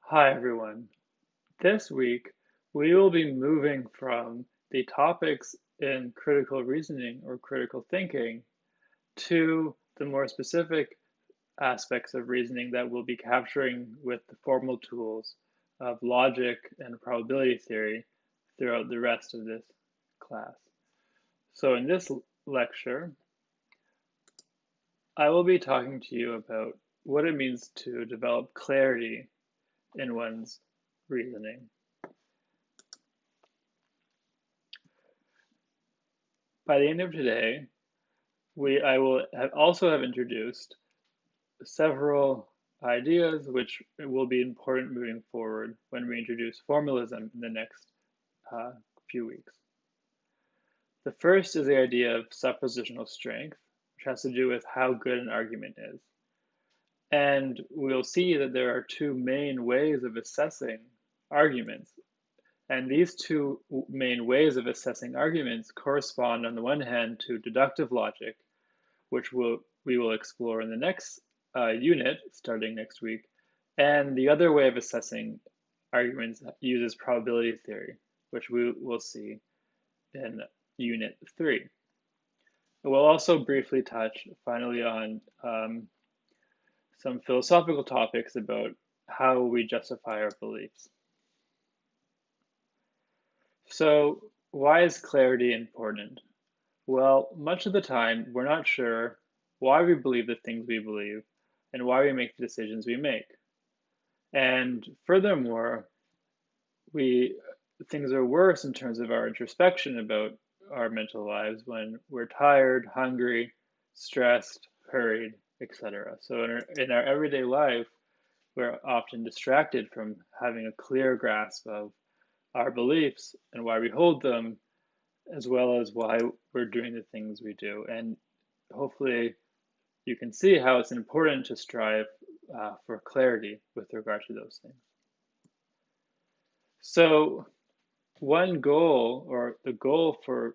Hi everyone. This week we will be moving from the topics in critical reasoning or critical thinking to the more specific aspects of reasoning that we'll be capturing with the formal tools of logic and probability theory throughout the rest of this class. So in this lecture, I will be talking to you about what it means to develop clarity in one's reasoning. By the end of today, I will also have introduced several ideas which will be important moving forward when we introduce formalism in the next uh, few weeks. The first is the idea of suppositional strength, which has to do with how good an argument is. And we'll see that there are two main ways of assessing arguments. And these two main ways of assessing arguments correspond, on the one hand, to deductive logic, which we will explore in the next unit starting next week. And the other way of assessing arguments uses probability theory, which we will see in unit 3. We'll also briefly touch finally on some philosophical topics about how we justify our beliefs. So why is clarity important? Well, much of the time, we're not sure why we believe the things we believe and why we make the decisions we make. And furthermore, things are worse in terms of our introspection about our mental lives when we're tired, hungry, stressed, hurried, etc. So in our everyday life, we're often distracted from having a clear grasp of our beliefs and why we hold them, as well as why we're doing the things we do. And hopefully you can see how it's important to strive for clarity with regard to those things. So one goal, or the goal for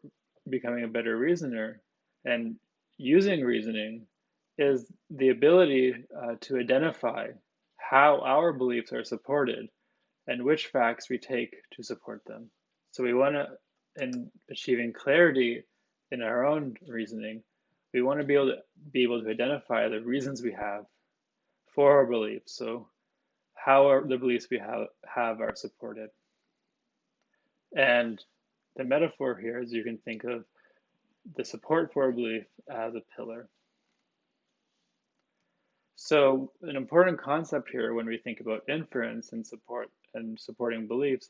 becoming a better reasoner and using reasoning, is the ability to identify how our beliefs are supported and which facts we take to support them. So we want to, in achieving clarity in our own reasoning, we want to be able to identify the reasons we have for our beliefs. So how the beliefs we have are supported. And the metaphor here is you can think of the support for a belief as a pillar. So an important concept here when we think about inference and supporting beliefs,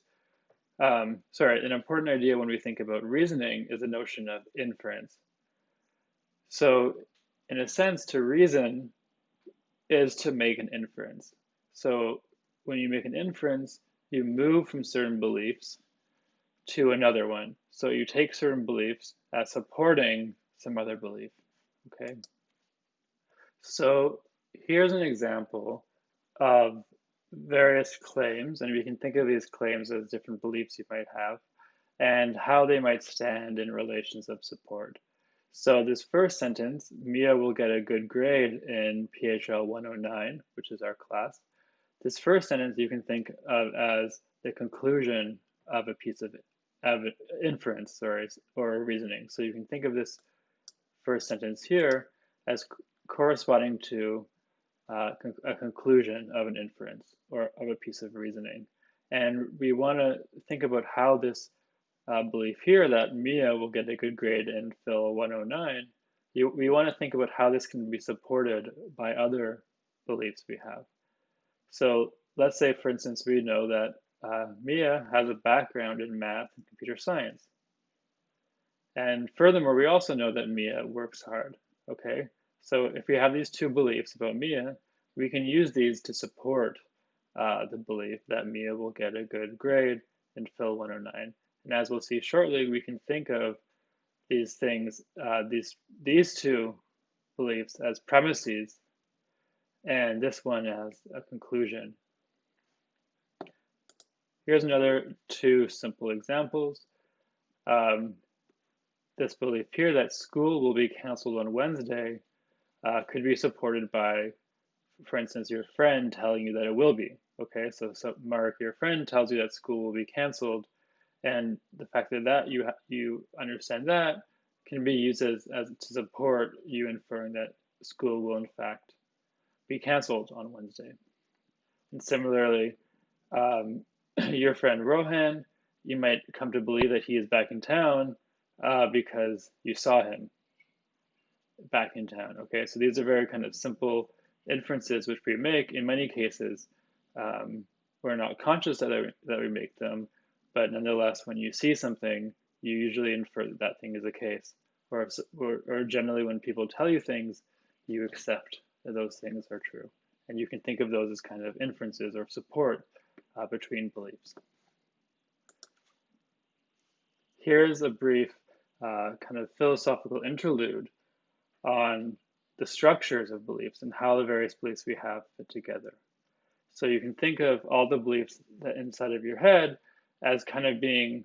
an important idea when we think about reasoning is the notion of inference. So in a sense, to reason is to make an inference. So when you make an inference, you move from certain beliefs to another one. So you take certain beliefs as supporting some other belief, okay? So here's an example of various claims, and we can think of these claims as different beliefs you might have and how they might stand in relations of support. So this first sentence, Mia will get a good grade in PHL 109, which is our class. This first sentence you can think of as the conclusion of a piece of inference, or reasoning. So you can think of this first sentence here as corresponding to a conclusion of an inference or of a piece of reasoning. And we want to think about how this belief here that Mia will get a good grade in Phil 109, we want to think about how this can be supported by other beliefs we have. So let's say, for instance, we know that Mia has a background in math and computer science. And furthermore, we also know that Mia works hard, okay? So if we have these two beliefs about Mia, we can use these to support the belief that Mia will get a good grade in Phil 109. And as we'll see shortly, we can think of these things, these two beliefs as premises, and this one as a conclusion. Here's another two simple examples. This belief here that school will be canceled on Wednesday could be supported by, for instance, your friend telling you that it will be. Okay, so Mark, your friend, tells you that school will be canceled, and the fact that you understand that can be used as to support you inferring that school will in fact be canceled on Wednesday. And similarly, um, your friend Rohan, you might come to believe that he is back in town because you saw him back in town. Okay, so these are very kind of simple inferences which we make. In many cases, um, we're not conscious that we make them, but nonetheless, when you see something, you usually infer that that thing is the case. Or generally, when people tell you things, you accept that those things are true. And you can think of those as kind of inferences or support between beliefs. Here's a brief kind of philosophical interlude on the structures of beliefs and how the various beliefs we have fit together. So you can think of all the beliefs that inside of your head as kind of being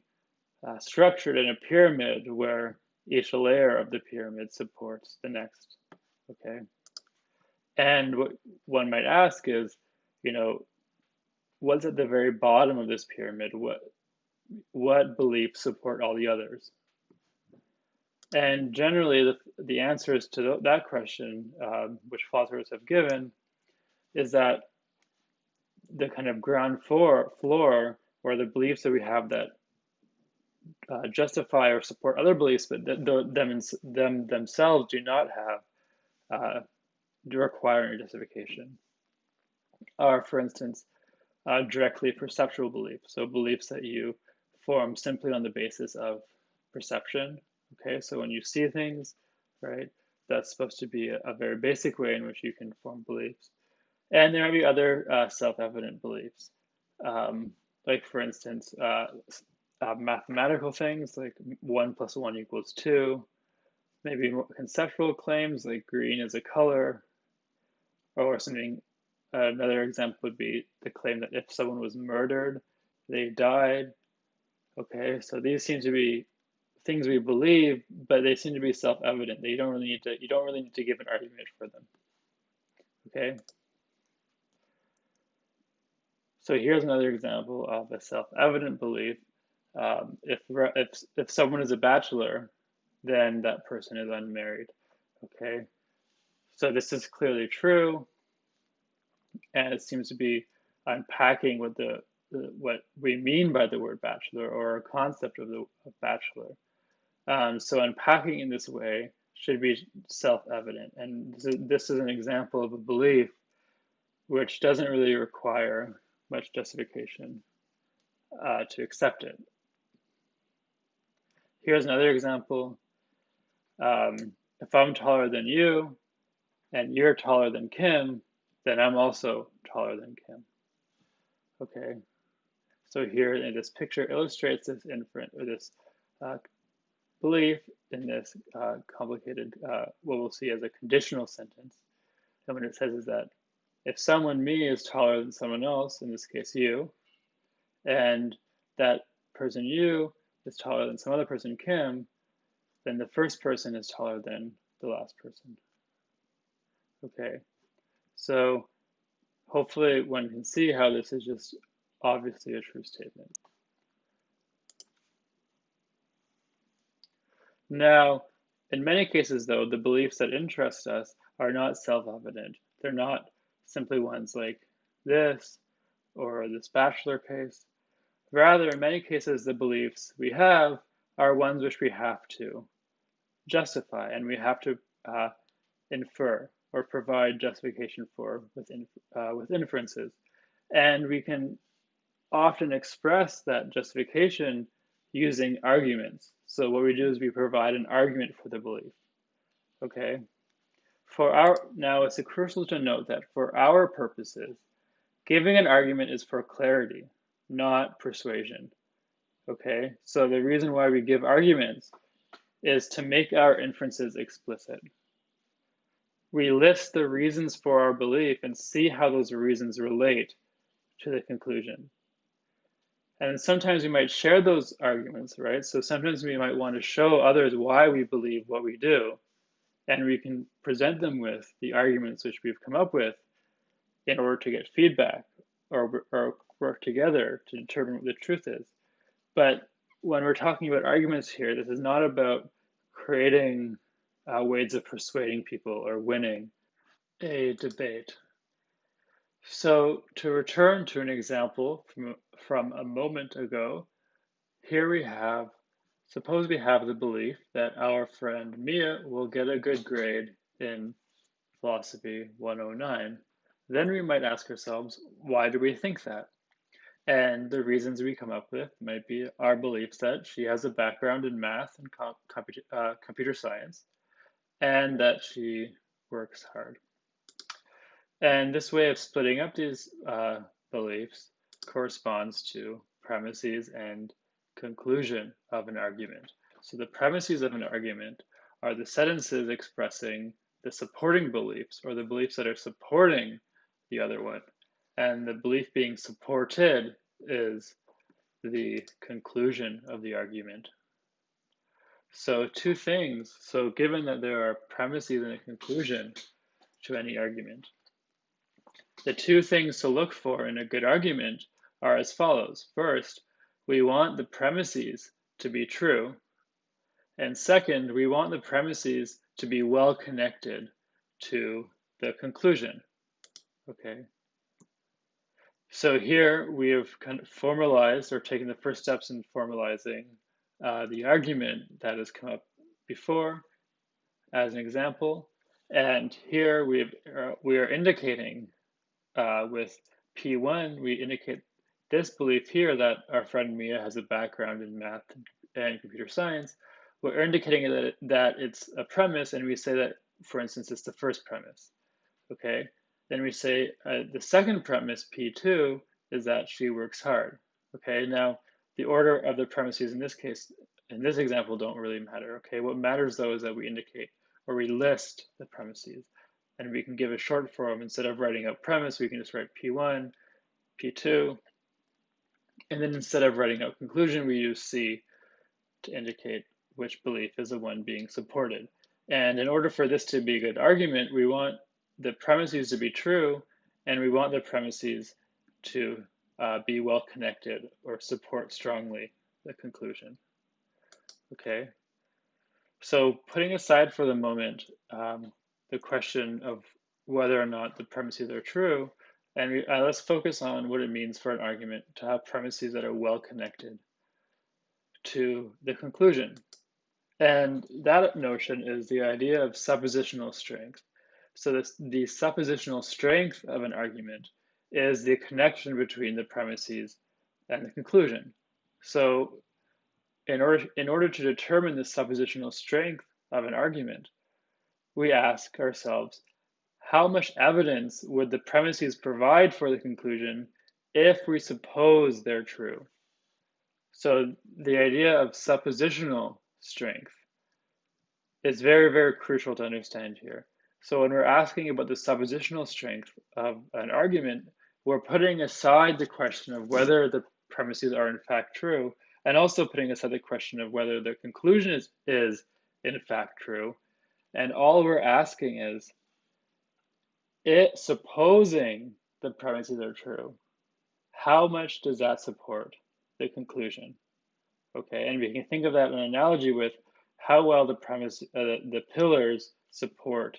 structured in a pyramid where each layer of the pyramid supports the next. Okay. And what one might ask is, you know, what's at the very bottom of this pyramid? What beliefs support all the others? And generally, the answers to that question, which philosophers have given, is that the kind of ground floor or the beliefs that we have that justify or support other beliefs, but them themselves do not have require any justification, are, for instance, directly perceptual beliefs. So beliefs that you form simply on the basis of perception. Okay, so when you see things, right, that's supposed to be a very basic way in which you can form beliefs. And there may be other self-evident beliefs, like for instance, mathematical things like 1 + 1 = 2, maybe more conceptual claims like green is a color, or something. Another example would be the claim that if someone was murdered, they died. Okay, so these seem to be things we believe, but they seem to be self-evident. You don't really need to give an argument for them. Okay. So here's another example of a self-evident belief. If someone is a bachelor, then that person is unmarried. Okay. So this is clearly true, and it seems to be unpacking what we mean by the word bachelor or a concept of bachelor. So unpacking in this way should be self-evident, and this is an example of a belief which doesn't really require much justification to accept it. Here's another example. If I'm taller than you and you're taller than Kim, then I'm also taller than Kim. Okay, so here in this picture illustrates this inference or this belief in this complicated, what we'll see as a conditional sentence. And what it says is that if someone, me, is taller than someone else, in this case you, and that person you is taller than some other person, Kim, then the first person is taller than the last person. Okay, so hopefully one can see how this is just obviously a true statement. Now, in many cases, though, the beliefs that interest us are not self-evident. They're not simply ones like this or this bachelor case. Rather, in many cases, the beliefs we have are ones which we have to justify and we have to infer or provide justification for with inferences. And we can often express that justification using arguments. So what we do is we provide an argument for the belief. Okay. Now it's crucial to note that for our purposes, giving an argument is for clarity, not persuasion. Okay. So the reason why we give arguments is to make our inferences explicit. We list the reasons for our belief and see how those reasons relate to the conclusion. And sometimes we might share those arguments, right? So sometimes we might want to show others why we believe what we do, and we can present them with the arguments which we've come up with in order to get feedback or work together to determine what the truth is. But when we're talking about arguments here, this is not about creating ways of persuading people or winning a debate. So to return to an example from a moment ago, here we have, suppose we have the belief that our friend Mia will get a good grade in Philosophy 109. Then we might ask ourselves, why do we think that? And the reasons we come up with might be our beliefs that she has a background in math and computer science, and that she works hard. And this way of splitting up these beliefs corresponds to premises and conclusion of an argument. So the premises of an argument are the sentences expressing the supporting beliefs or the beliefs that are supporting the other one. And the belief being supported is the conclusion of the argument. So two things. So given that there are premises and a conclusion to any argument, the two things to look for in a good argument are as follows. First, we want the premises to be true. And second, we want the premises to be well connected to the conclusion. Okay. So here we have kind of formalized or taken the first steps in formalizing the argument that has come up before as an example. And here we are indicating with P1, we indicate this belief here that our friend Mia has a background in math and computer science. We're indicating that it's a premise, and we say that, for instance, it's the first premise. Okay. Then we say the second premise, P2, is that she works hard. Okay. Now, the order of the premises in this case, in this example, don't really matter. Okay. What matters though is that we indicate or we list the premises. And we can give a short form. Instead of writing out premise, we can just write P1, P2. And then instead of writing out conclusion, we use C to indicate which belief is the one being supported. And in order for this to be a good argument, we want the premises to be true, and we want the premises to be well connected or support strongly the conclusion. Okay. So putting aside for the moment the question of whether or not the premises are true, and let's focus on what it means for an argument to have premises that are well connected to the conclusion. And that notion is the idea of suppositional strength. So the suppositional strength of an argument is the connection between the premises and the conclusion. So in order to determine the suppositional strength of an argument, we ask ourselves, how much evidence would the premises provide for the conclusion if we suppose they're true? So the idea of suppositional strength is very, very crucial to understand here. So when we're asking about the suppositional strength of an argument, we're putting aside the question of whether the premises are in fact true, and also putting aside the question of whether the conclusion is in fact true. And all we're asking is, supposing the premises are true, how much does that support the conclusion? Okay, and we can think of that in an analogy with how well the pillars support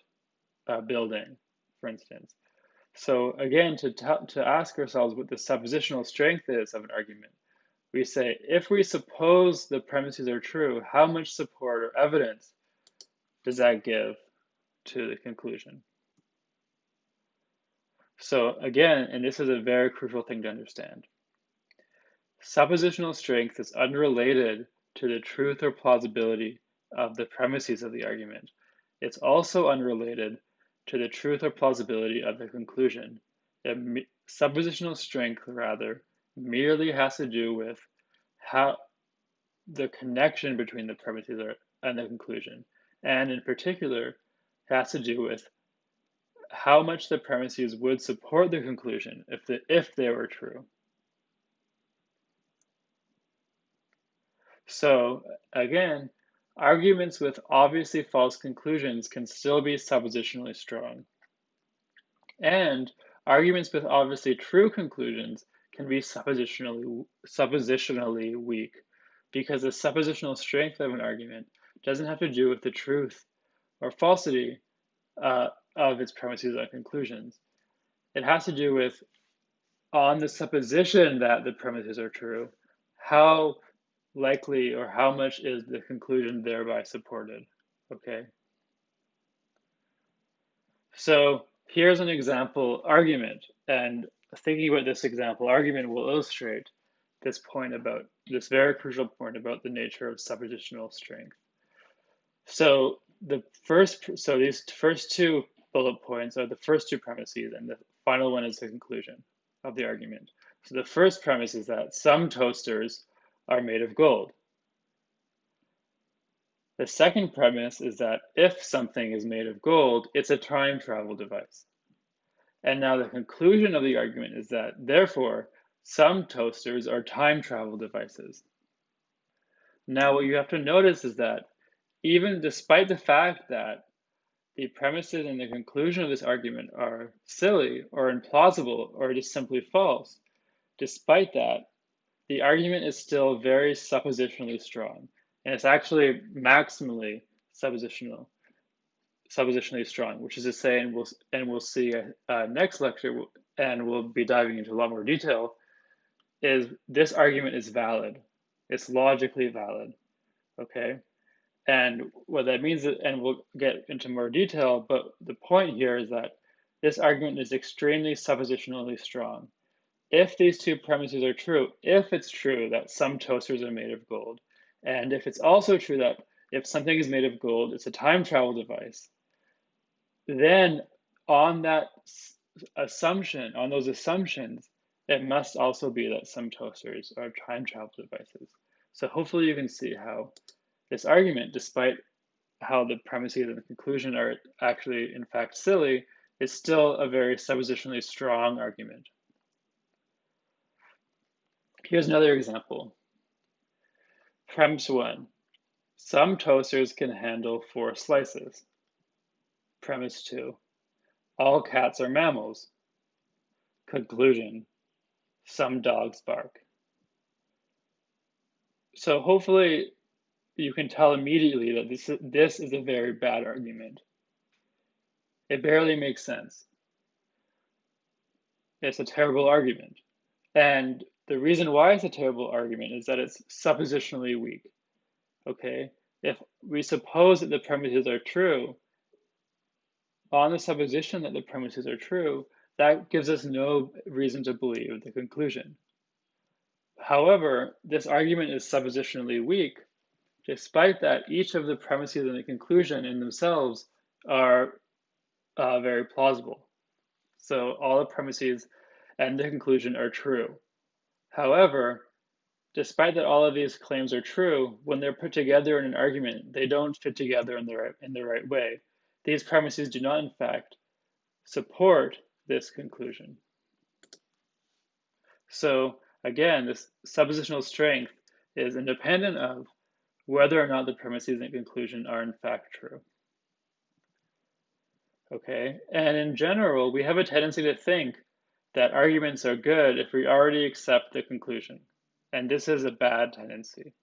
building, for instance. So again, to ask ourselves what the suppositional strength is of an argument, we say, if we suppose the premises are true, how much support or evidence does that give to the conclusion? So again, and this is a very crucial thing to understand, suppositional strength is unrelated to the truth or plausibility of the premises of the argument. It's also unrelated to the truth or plausibility of the conclusion. Suppositional strength, rather, merely has to do with how the connection between the premises and the conclusion. And in particular, has to do with how much the premises would support the conclusion if they were true. So again, arguments with obviously false conclusions can still be suppositionally strong. And Arguments with obviously true conclusions can be suppositionally weak because the suppositional strength of an argument doesn't have to do with the truth or falsity of its premises and conclusions. It has to do with, on the supposition that the premises are true, how likely or how much is the conclusion thereby supported, okay? So here's an example argument, and thinking about this example argument will illustrate this point about, this very crucial point about the nature of suppositional strength. So these first two bullet points are the first two premises, and the final one is the conclusion of the argument. So the first premise is that some toasters are made of gold. The second premise is that if something is made of gold, it's a time travel device. And now the conclusion of the argument is that, therefore, some toasters are time travel devices. Now, what you have to notice is that even despite the fact that the premises and the conclusion of this argument are silly or implausible or just simply false, despite that, the argument is still very suppositionally strong. And it's actually maximally suppositionally strong, which is to say, and we'll see next lecture, and we'll be diving into a lot more detail, is this argument is valid. It's logically valid, okay? And what that means, and we'll get into more detail, but the point here is that this argument is extremely suppositionally strong. If these two premises are true, if it's true that some toasters are made of gold, and if it's also true that if something is made of gold, it's a time travel device, then on that assumption, on those assumptions, it must also be that some toasters are time travel devices. So hopefully you can see how this argument, despite how the premises and the conclusion are actually in fact silly, is still a very suppositionally strong argument. Here's another example. Premise 1. Some toasters can handle 4 slices. Premise 2. All cats are mammals. Conclusion. Some dogs bark. So hopefully you can tell immediately that this is a very bad argument. It barely makes sense. It's a terrible argument. And the reason why it's a terrible argument is that it's suppositionally weak. Okay? If we suppose that the premises are true, on the supposition that the premises are true, that gives us no reason to believe the conclusion. However, this argument is suppositionally weak. Despite that, each of the premises and the conclusion in themselves are very plausible. So all the premises and the conclusion are true. However, despite that all of these claims are true, when they're put together in an argument, they don't fit together in the right way. These premises do not, in fact, support this conclusion. So again, this suppositional strength is independent of whether or not the premises and conclusion are in fact true. Okay, and in general, we have a tendency to think that arguments are good if we already accept the conclusion, and this is a bad tendency.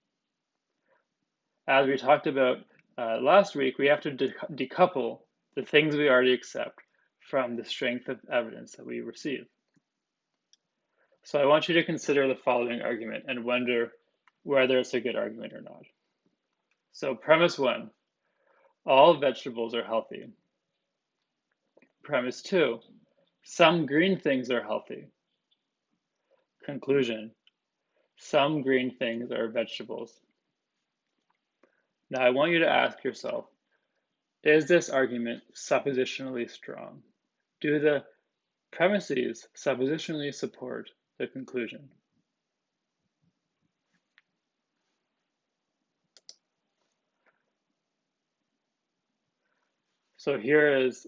As we talked about last week, we have to decouple the things we already accept from the strength of evidence that we receive. So I want you to consider the following argument and wonder whether it's a good argument or not. So premise 1, all vegetables are healthy. Premise 2, some green things are healthy. Conclusion, some green things are vegetables. Now I want you to ask yourself, is this argument suppositionally strong? Do the premises suppositionally support the conclusion? So here is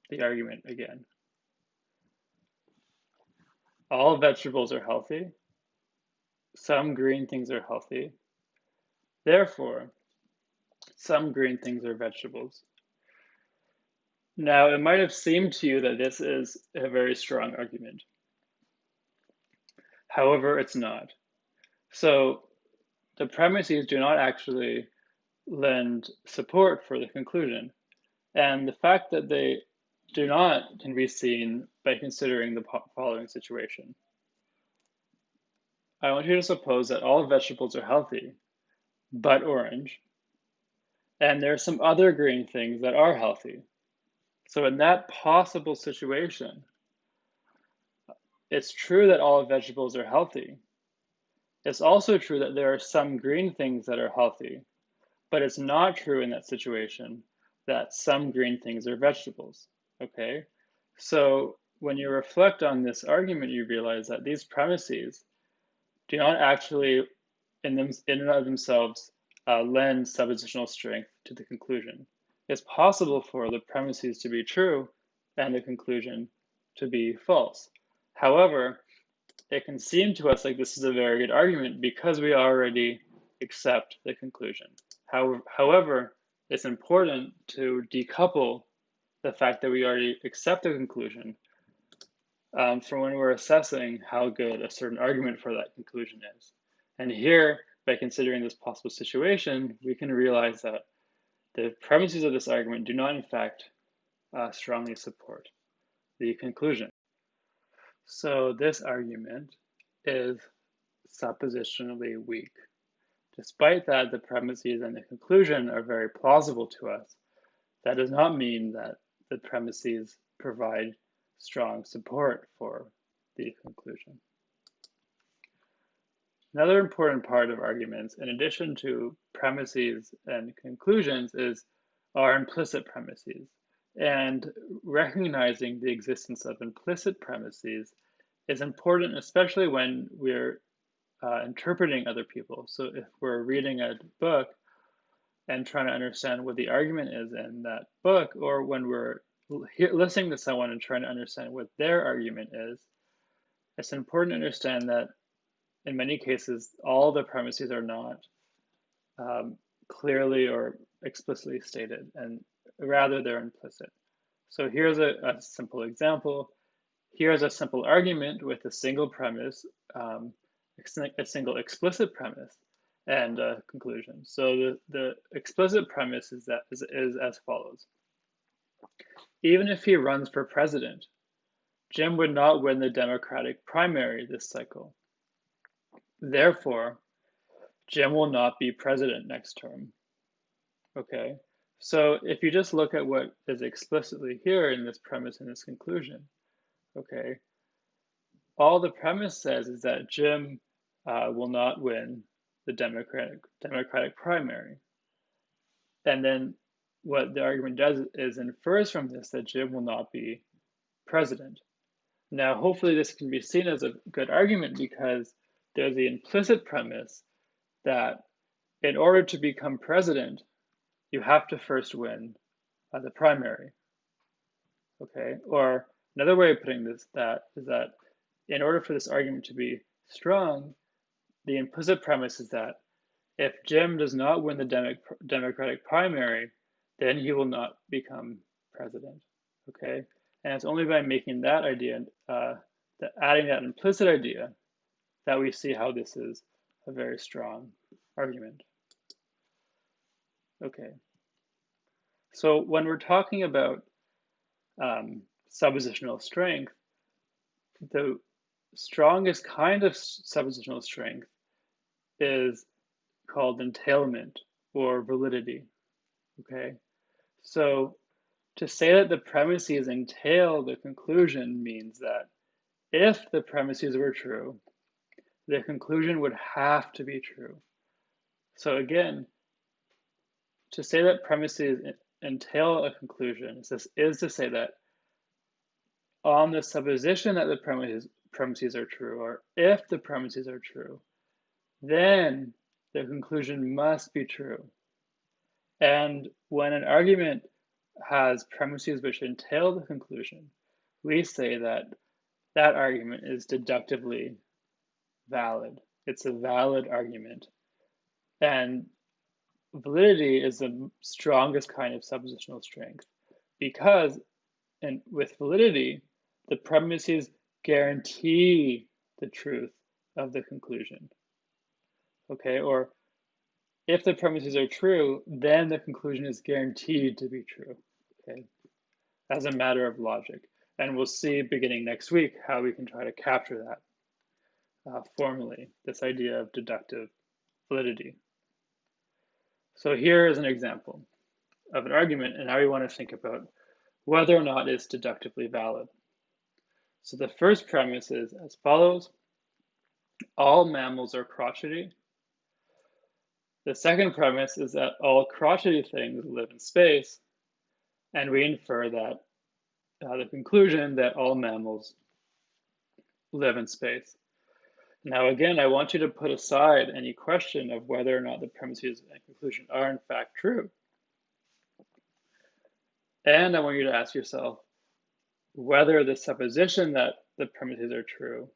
the argument again. All vegetables are healthy. Some green things are healthy. Therefore, some green things are vegetables. Now, it might have seemed to you that this is a very strong argument. However, it's not. So the premises do not actually lend support for the conclusion. And the fact that they do not can be seen by considering the following situation. I want you to suppose that all vegetables are healthy, but orange, and there are some other green things that are healthy. So in that possible situation, it's true that all vegetables are healthy. It's also true that there are some green things that are healthy, but it's not true in that situation that some green things are vegetables, okay? So when you reflect on this argument, you realize that these premises do not actually, in and of themselves, lend suppositional strength to the conclusion. It's possible for the premises to be true and the conclusion to be false. However, it can seem to us like this is a very good argument because we already accept the conclusion. However, it's important to decouple the fact that we already accept the conclusion from when we're assessing how good a certain argument for that conclusion is. And here, by considering this possible situation, we can realize that the premises of this argument do not, in fact, strongly support the conclusion. So this argument is suppositionally weak. Despite that, the premises and the conclusion are very plausible to us. That does not mean that the premises provide strong support for the conclusion. Another important part of arguments, in addition to premises and conclusions, are implicit premises. And recognizing the existence of implicit premises is important, especially when we're interpreting other people. So if we're reading a book and trying to understand what the argument is in that book, or when we're listening to someone and trying to understand what their argument is, it's important to understand that in many cases, all the premises are not clearly or explicitly stated, and rather they're implicit. So here's a simple example. Here's a simple argument with a single premise, a single explicit premise, and a conclusion. So the explicit premise is as follows. Even if he runs for president, Jim would not win the Democratic primary this cycle. Therefore, Jim will not be president next term. Okay, so if you just look at what is explicitly here in this premise and this conclusion, okay, all the premise says is that Jim will not win the Democratic primary. And then what the argument does is infers from this that Jim will not be president. Now, hopefully this can be seen as a good argument because there's the implicit premise that in order to become president, you have to first win the primary. Okay, or another way of putting this is that in order for this argument to be strong, the implicit premise is that if Jim does not win the Democratic primary, then he will not become president. Okay, and it's only by making that idea, adding that implicit idea, that we see how this is a very strong argument. Okay, so when we're talking about suppositional strength, the strongest kind of suppositional strength is called entailment or validity. Okay, so to say that the premises entail the conclusion means that if the premises were true, the conclusion would have to be true. So again, to say that premises entail a conclusion is to say that on the supposition that the premises are true, or if the premises are true, then the conclusion must be true. And when an argument has premises which entail the conclusion, we say that that argument is deductively valid. It's a valid argument. And validity is the strongest kind of suppositional strength. because, and with validity, the premises guarantee the truth of the conclusion. Okay, or if the premises are true, then the conclusion is guaranteed to be true, okay, as a matter of logic. And we'll see beginning next week how we can try to capture that formally, this idea of deductive validity. So here is an example of an argument and how we want to think about whether or not it's deductively valid. So the first premise is as follows: all mammals are crotchety. The second premise is that all crotchety things live in space, and we infer that the conclusion that all mammals live in space. Now again, I want you to put aside any question of whether or not the premises and conclusion are in fact true. And I want you to ask yourself whether the supposition that the premises are true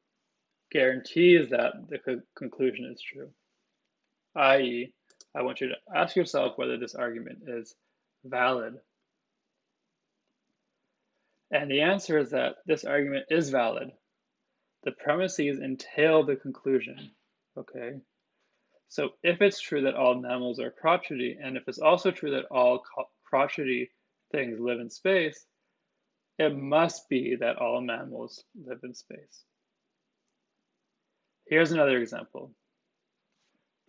guarantees that the conclusion is true. I.e., I want you to ask yourself whether this argument is valid. And the answer is that this argument is valid. The premises entail the conclusion, okay? So if it's true that all mammals are crotchety, and if it's also true that all crotchety things live in space, it must be that all mammals live in space. Here's another example.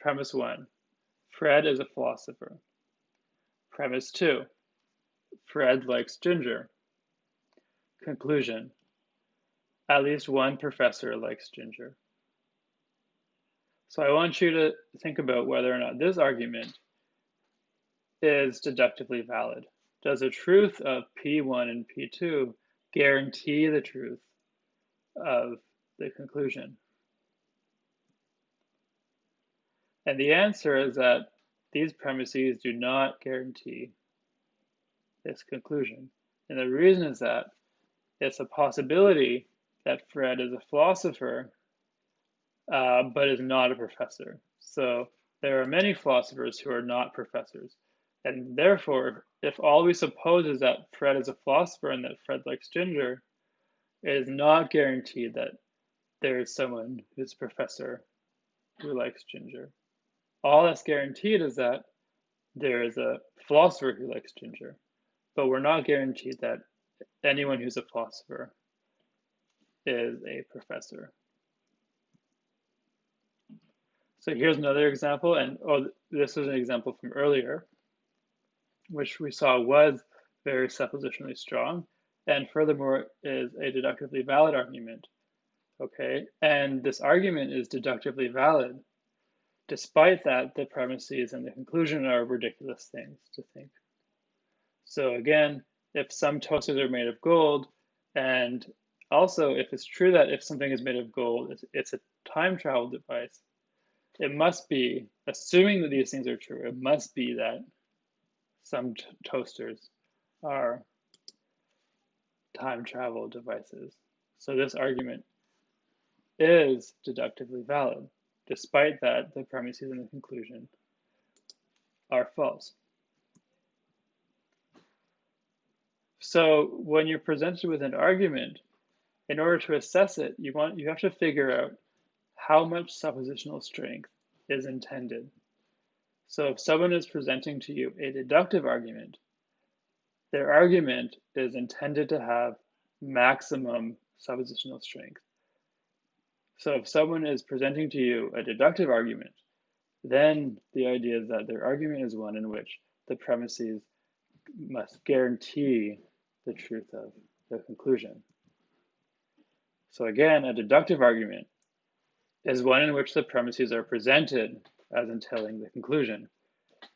Premise 1, Fred is a philosopher. Premise 2, Fred likes ginger. Conclusion, at least one professor likes ginger. So I want you to think about whether or not this argument is deductively valid. Does the truth of P1 and P2 guarantee the truth of the conclusion? And the answer is that these premises do not guarantee this conclusion. And the reason is that it's a possibility that Fred is a philosopher, but is not a professor. So there are many philosophers who are not professors. And therefore, if all we suppose is that Fred is a philosopher and that Fred likes ginger, it is not guaranteed that there is someone who's a professor who likes ginger. All that's guaranteed is that there is a philosopher who likes ginger, but we're not guaranteed that anyone who's a philosopher is a professor. So here's another example, and this is an example from earlier, which we saw was very suppositionally strong, and furthermore is a deductively valid argument, okay? And this argument is deductively valid, despite that the premises and the conclusion are ridiculous things to think. So again, if some toasters are made of gold, and also if it's true that if something is made of gold, it's a time travel device, it must be, assuming that these things are true, it must be that some toasters are time travel devices. So this argument is deductively valid, despite that the premises and the conclusion are false. So when you're presented with an argument, in order to assess it, you have to figure out how much suppositional strength is intended. So if someone is presenting to you a deductive argument, their argument is intended to have maximum suppositional strength. So if someone is presenting to you a deductive argument, then the idea is that their argument is one in which the premises must guarantee the truth of the conclusion. So again, a deductive argument is one in which the premises are presented as entailing the conclusion.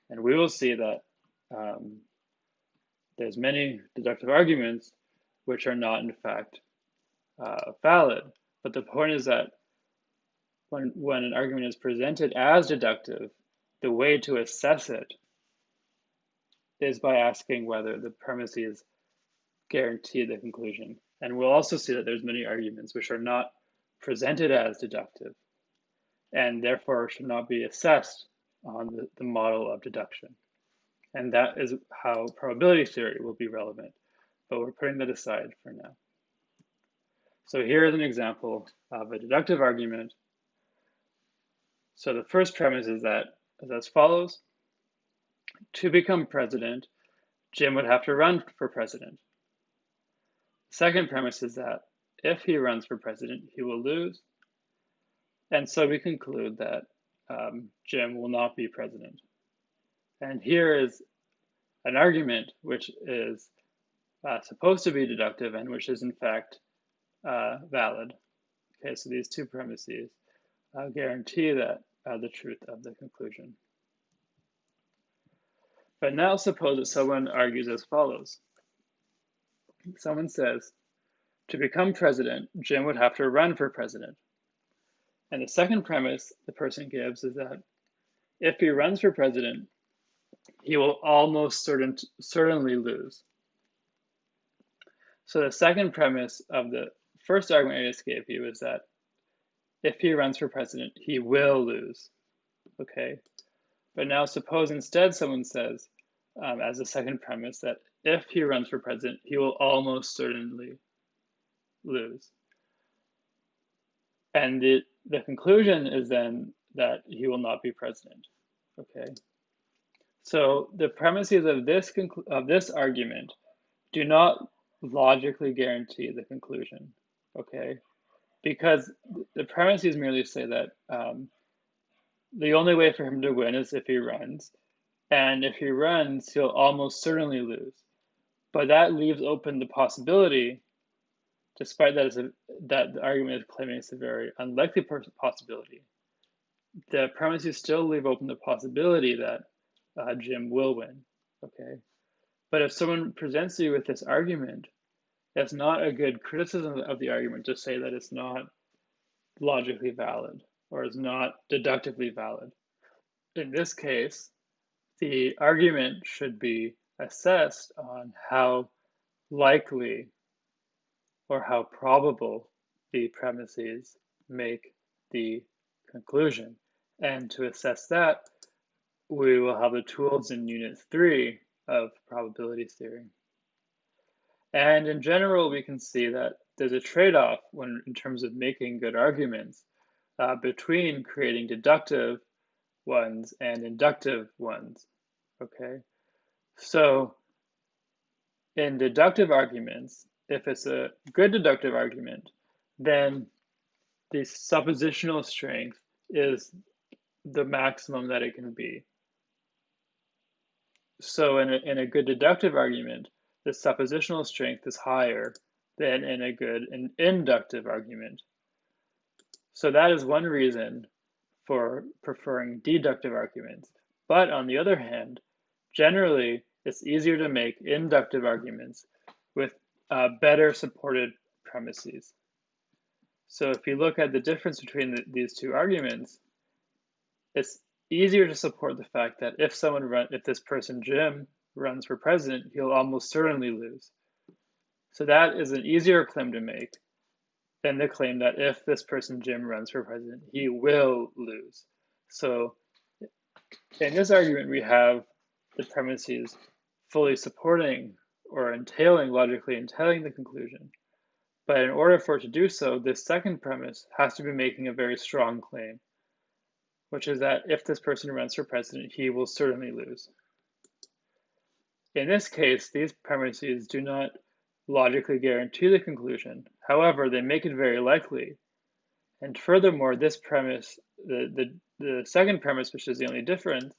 And we will see that there's many deductive arguments which are not in fact valid. But the point is that when an argument is presented as deductive, the way to assess it is by asking whether the premises guarantee the conclusion. And we'll also see that there's many arguments which are not presented as deductive and therefore should not be assessed on the model of deduction. And that is how probability theory will be relevant but we're putting that aside for now. So here is an example of a deductive argument. So the first premise is as follows. To become president, Jim would have to run for president. The second premise is that if he runs for president, he will lose. And so we conclude that Jim will not be president. And here is an argument which is supposed to be deductive and which is in fact valid. Okay, so these two premises guarantee that the truth of the conclusion. But now suppose that someone argues as follows. Someone says, to become president, Jim would have to run for president. And the second premise the person gives is that if he runs for president, he will almost certainly lose. So the second premise of the first argument I just gave you is that if he runs for president, he will lose. Okay, but now suppose instead someone says, as a second premise, that if he runs for president, he will almost certainly lose. And the conclusion is then that he will not be president. Okay, so the premises of this argument do not logically guarantee the conclusion. Okay, because the premises merely say that the only way for him to win is if he runs, and if he runs, he'll almost certainly lose. But that leaves open the possibility, despite that the argument is claiming it's a very unlikely possibility, the premises still leave open the possibility that Jim will win. Okay, but if someone presents you with this argument, that's not a good criticism of the argument to say that it's not logically valid or is not deductively valid. In this case, the argument should be assessed on how likely or how probable the premises make the conclusion. And to assess that, we will have the tools in Unit 3 of probability theory. And in general, we can see that there's a trade-off in terms of making good arguments between creating deductive ones and inductive ones. Okay, so in deductive arguments, if it's a good deductive argument, then the suppositional strength is the maximum that it can be. So in a good deductive argument, the suppositional strength is higher than in a good inductive argument. So that is one reason for preferring deductive arguments. But on the other hand, generally, it's easier to make inductive arguments with better supported premises. So if you look at the difference between these two arguments, it's easier to support the fact that if this person Jim runs for president, he'll almost certainly lose. So that is an easier claim to make than the claim that if this person Jim runs for president, he will lose. So in this argument, we have the premises fully supporting or logically entailing the conclusion. But in order for it to do so, this second premise has to be making a very strong claim, which is that if this person runs for president, he will certainly lose. In this case, these premises do not logically guarantee the conclusion. However, they make it very likely. And furthermore, this premise, the second premise, which is the only difference,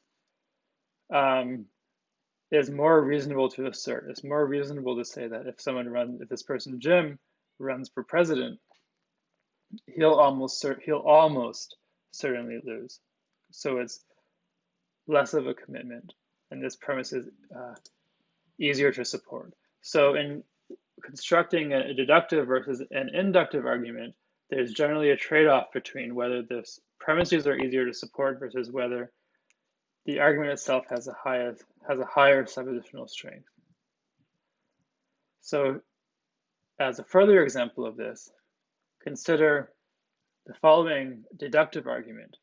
is more reasonable to assert. It's more reasonable to say that if this person Jim runs for president, he'll almost certainly lose. So it's less of a commitment, and this premise is easier to support. So in constructing a deductive versus an inductive argument, there's generally a trade-off between whether the premises are easier to support versus whether the argument itself has a higher suppositional strength. So as a further example of this, consider the following deductive argument.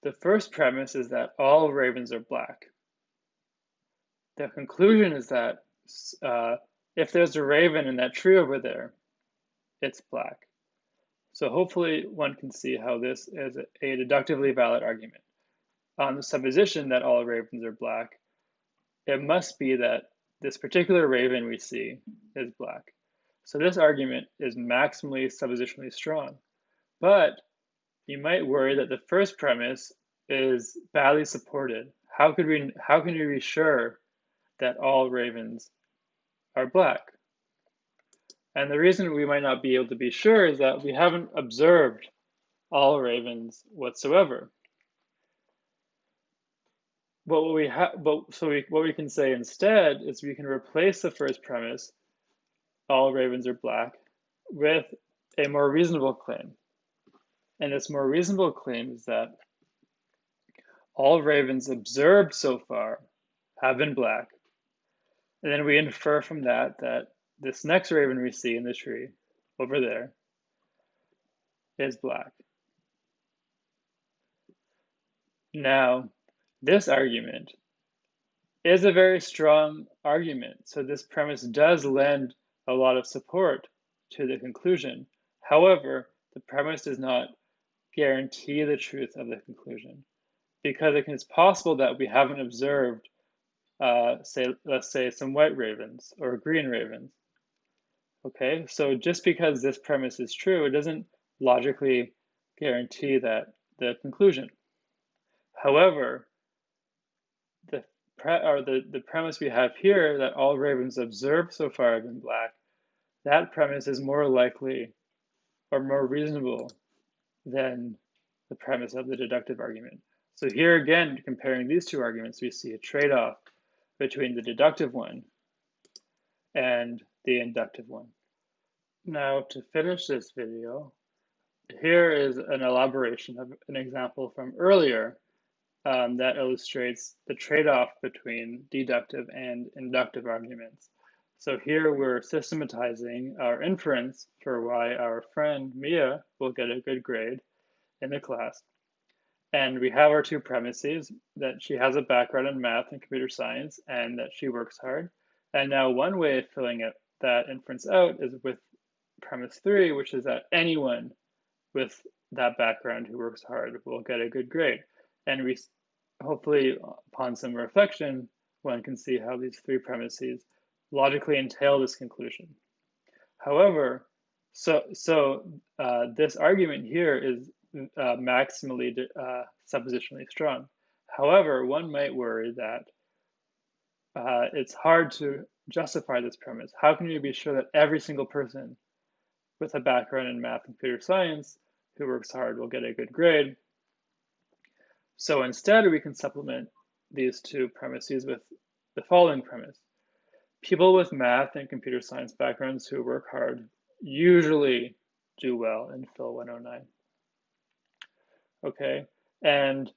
The first premise is that all ravens are black. The conclusion is that if there's a raven in that tree over there, it's black. So hopefully one can see how this is a deductively valid argument. On the supposition that all ravens are black, it must be that this particular raven we see is black. So this argument is maximally suppositionally strong. But you might worry that the first premise is badly supported. How can we be sure that all ravens are black? And the reason we might not be able to be sure is that we haven't observed all ravens whatsoever. But what we can say instead is we can replace the first premise, all ravens are black, with a more reasonable claim. And this more reasonable claim is that all ravens observed so far have been black. And then we infer from that that this next raven we see in the tree over there is black. Now, this argument is a very strong argument. So this premise does lend a lot of support to the conclusion. However, the premise does not guarantee the truth of the conclusion, because it's possible that we haven't observed, let's say some white ravens or green ravens. Okay, so just because this premise is true, it doesn't logically guarantee that the conclusion. However, the premise we have here, that all ravens observed so far have been black, that premise is more likely or more reasonable than the premise of the deductive argument. So here again, comparing these two arguments, we see a trade-off between the deductive one and the inductive one. Now, to finish this video, here is an elaboration of an example from earlier that illustrates the trade-off between deductive and inductive arguments. So here we're systematizing our inference for why our friend Mia will get a good grade in the class. And we have our two premises, that she has a background in math and computer science and that she works hard. And now one way of filling that inference out is with premise 3, which is that anyone with that background who works hard will get a good grade. And we hopefully, upon some reflection, one can see how these three premises logically entail this conclusion. However, this argument here is maximally suppositionally strong. However, one might worry that it's hard to justify this premise. How can you be sure that every single person with a background in math and computer science who works hard will get a good grade? So instead, we can supplement these two premises with the following premise. People with math and computer science backgrounds who work hard usually do well in Phil 109. Okay, and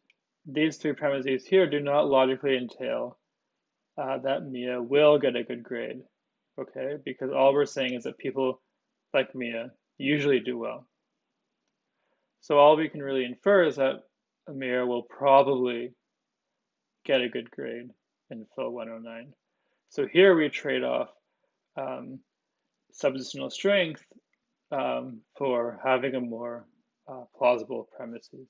these three premises here do not logically entail that Mia will get a good grade, okay? Because all we're saying is that people like Mia usually do well. So all we can really infer is that Mia will probably get a good grade in Phil 109. So here we trade off suppositional strength for having a more plausible premises.